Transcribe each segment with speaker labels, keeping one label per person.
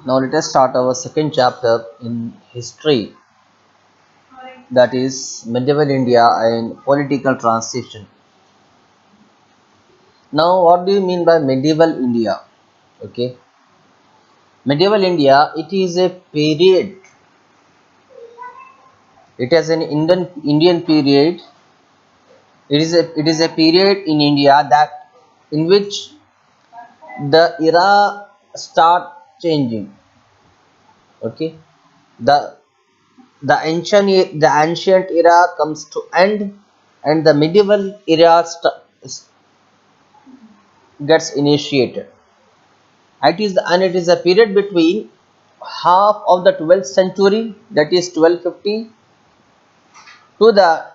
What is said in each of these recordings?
Speaker 1: Now let us start our second chapter in history, that is medieval India and political transition. Now what do you mean by medieval India? Okay, medieval India, it is a period, it has an Indian period. It is a period in India that in which the era start changing. Okay, the the ancient era comes to end, and the medieval era gets initiated. It is a period between half of the 12th century, that is 1250, to the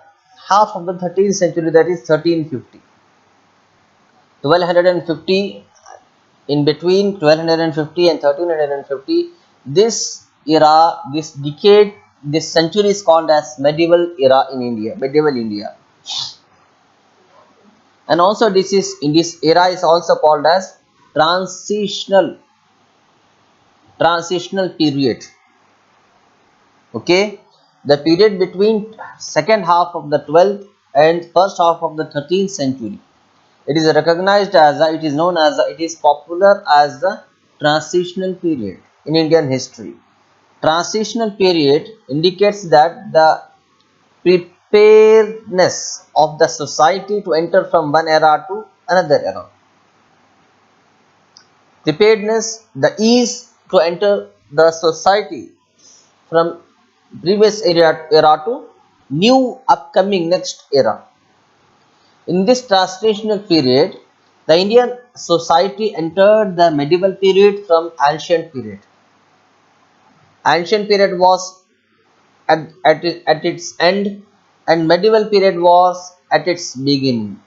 Speaker 1: half of the 13th century, that is 1350. 1250, in between 1250 and 1350, this era, this decade, this century is called as medieval era in India, medieval India. And also this is in this era is also called as transitional transitional period. Okay, the period between second half of the 12th and first half of the 13th century, it is recognized as it is known as it is popular as the transitional period in Indian history. Transitional period indicates that the preparedness of the society to enter from one era to another era. Preparedness, the ease to enter the society from previous era to new upcoming next era. In this transitional period, the Indian society entered the medieval period from ancient period. Ancient period was at its end, and medieval period was at its beginning.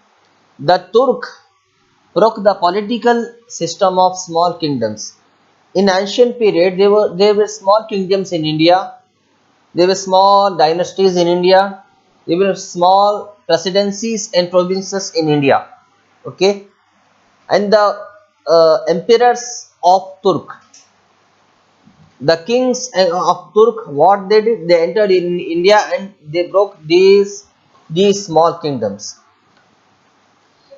Speaker 1: The Turk broke the political system of small kingdoms. In ancient period, there were small kingdoms in India. There were small dynasties in India. There were small presidencies and provinces in India. Okay, and the emperors of Turk, the kings of Turk, what they did, they entered in India and they broke these small kingdoms,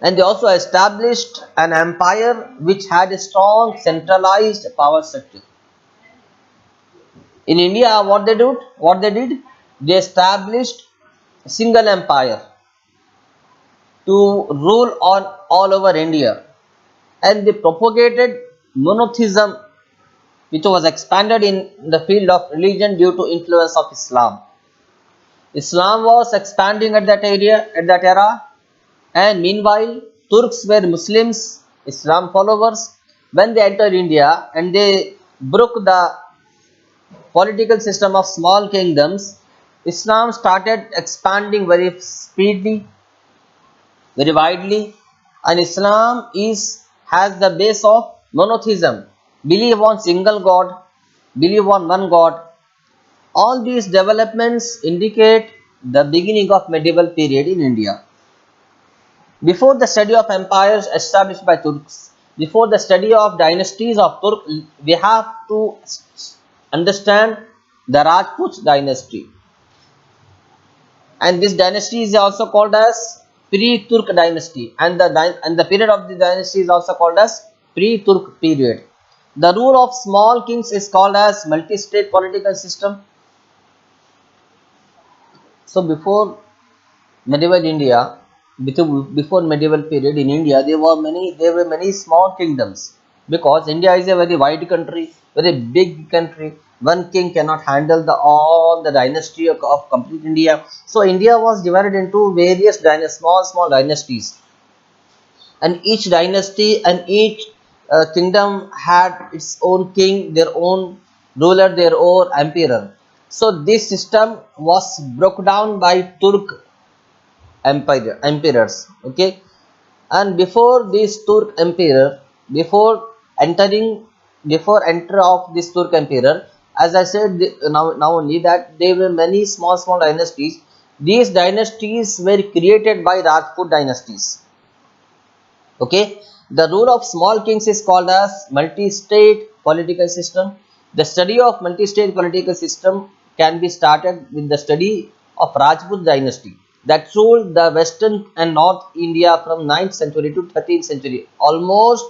Speaker 1: and they also established an empire which had a strong centralized power structure. In India, what they did, they established a single empire to rule on all over India, and they propagated monotheism, which was expanded in the field of religion due to influence of Islam. Islam was expanding at that area, at that era, and meanwhile Turks were Muslims, Islam followers. When they entered India and they broke the political system of small kingdoms, Islam started expanding very speedily, very widely, and Islam has the base of monotheism, believe on single God, believe on one God. All these developments indicate the beginning of medieval period in India. Before the study of empires established by Turks, before the study of dynasties of Turk, we have to understand the Rajput dynasty. And this dynasty is also called as pre-Turk dynasty, and the period of the dynasty is also called as pre-Turk period. The rule of small kings is called as multi-state political system. So medieval India, before medieval period in India, there were many small kingdoms, because India is a very wide country, very big country. One king cannot handle all the dynasty of complete India. So India was divided into various small dynasties, and each dynasty and each kingdom had its own king, their own ruler, their own emperor. So this system was broke down by Turk emperors. Okay, and before this Turk emperor, before entering before enter of this Turk emperor, as I said, now only that there were many small dynasties. These dynasties were created by Rajput dynasties. Okay, the rule of small kings is called as multi-state political system. The study of multi-state political system can be started with the study of Rajput dynasty that ruled the western and north India from 9th century to 13th century. Almost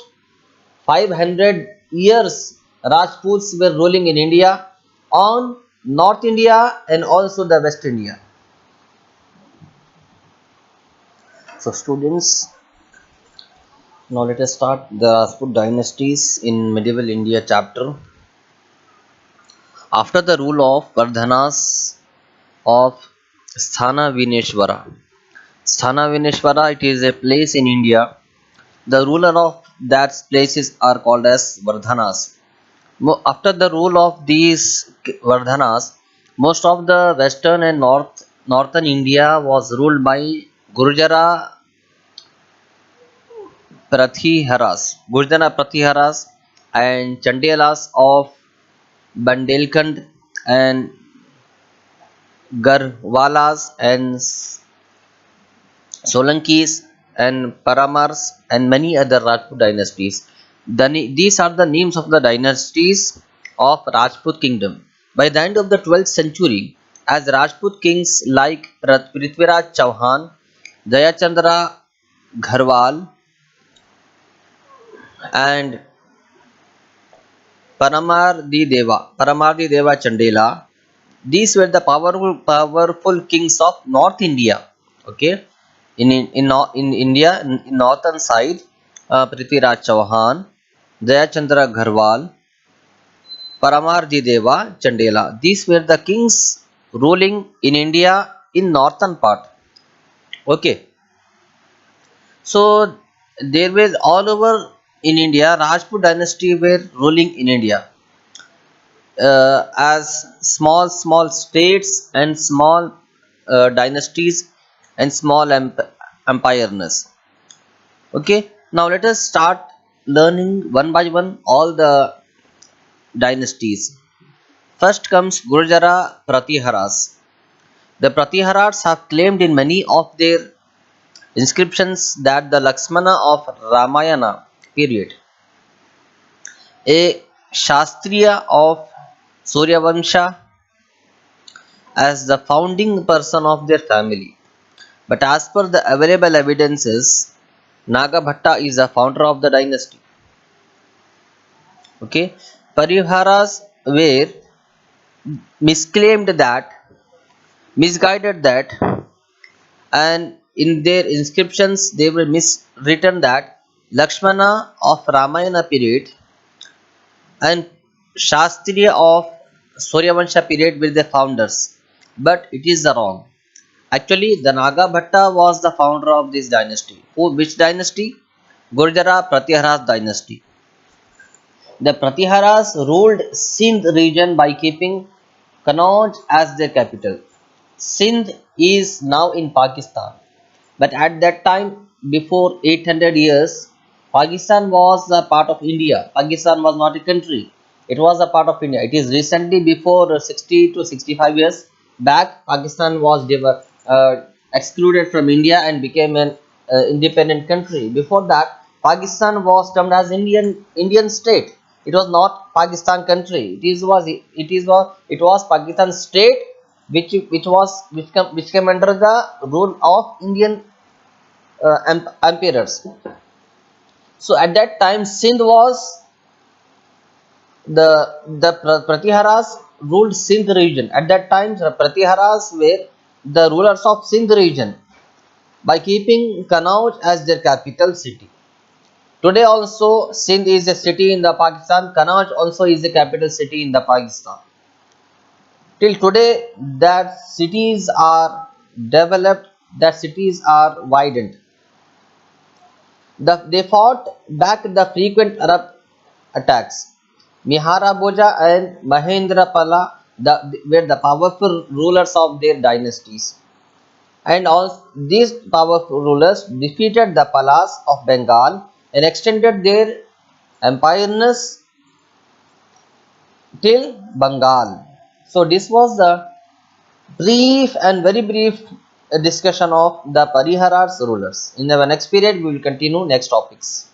Speaker 1: 500 years Rajputs were ruling in India on North India and also the West India. So students, now let us start the Rajput dynasties in medieval India chapter. After the rule of Vardhanas of Sthana Vineshwara. Sthana Vineshwara, it is a place in India. The ruler of that places are called as Vardhanas. After the rule of these Vardhanas, most of the western and northern India was ruled by Gurjara Prathiharas and Chandelas of Bundelkhand and Garhwalas and Solankis and Paramars and many other Rajput dynasties. These are the names of the dynasties of Rajput kingdom. By the end of the 12th century, as Rajput kings like Prithviraj Chauhan, Jayachandra Gharwal and Paramardi Deva Chandela, these were the powerful kings of North India. Okay, in India, in northern side, Prithviraj Chauhan, Jayachandra Gharwal, Paramardi Deva Chandela. These were the kings ruling in India in northern part. Okay, so there was all over in India. Rajput dynasty were ruling in India as small states and small dynasties and small empires. Okay, now let us start learning one by one all the dynasties. First comes Gurjara Pratiharas. The Pratiharas have claimed in many of their inscriptions that the Lakshmana of Ramayana period, a Shastriya of Suryavansha, as the founding person of their family. But as per the available evidences, Nagabhatta is the founder of the dynasty. Okay, Pariharas were misclaimed that, misguided that, and in their inscriptions they were miswritten that Lakshmana of Ramayana period and Shastriya of Suryavansha period were the founders. But it is the wrong. Actually, the Nagabhatta was the founder of this dynasty. Which dynasty? Gurjara Pratiharas dynasty. The Pratiharas ruled Sindh region by keeping Kannauj as their capital. Sindh is now in Pakistan, but at that time, before 800 years, Pakistan was a part of India. Pakistan was not a country, it was a part of India. It is recently, before 60 to 65 years back, Pakistan was excluded from India and became an independent country. Before that, Pakistan was termed as Indian state. It was not Pakistan country. It was Pakistan state, which came under the rule of Indian emperors. So at that time, Sindh was the Pratiharas ruled Sindh region. At that time, the Pratiharas were the rulers of Sindh region by keeping Kannauj as their capital city. Today also, Sindh is a city in the Pakistan. Kannauj also is the capital city in the Pakistan. Till today, that cities are developed, that cities are widened. They fought back the frequent Arab attacks. Mihara Bhoja and Mahendra Pala were the powerful rulers of their dynasties. And all these powerful rulers defeated the Palas of Bengal and extended their empires till Bengal. So this was the brief and very brief discussion of the Pariharas rulers. In the next period, we will continue next topics.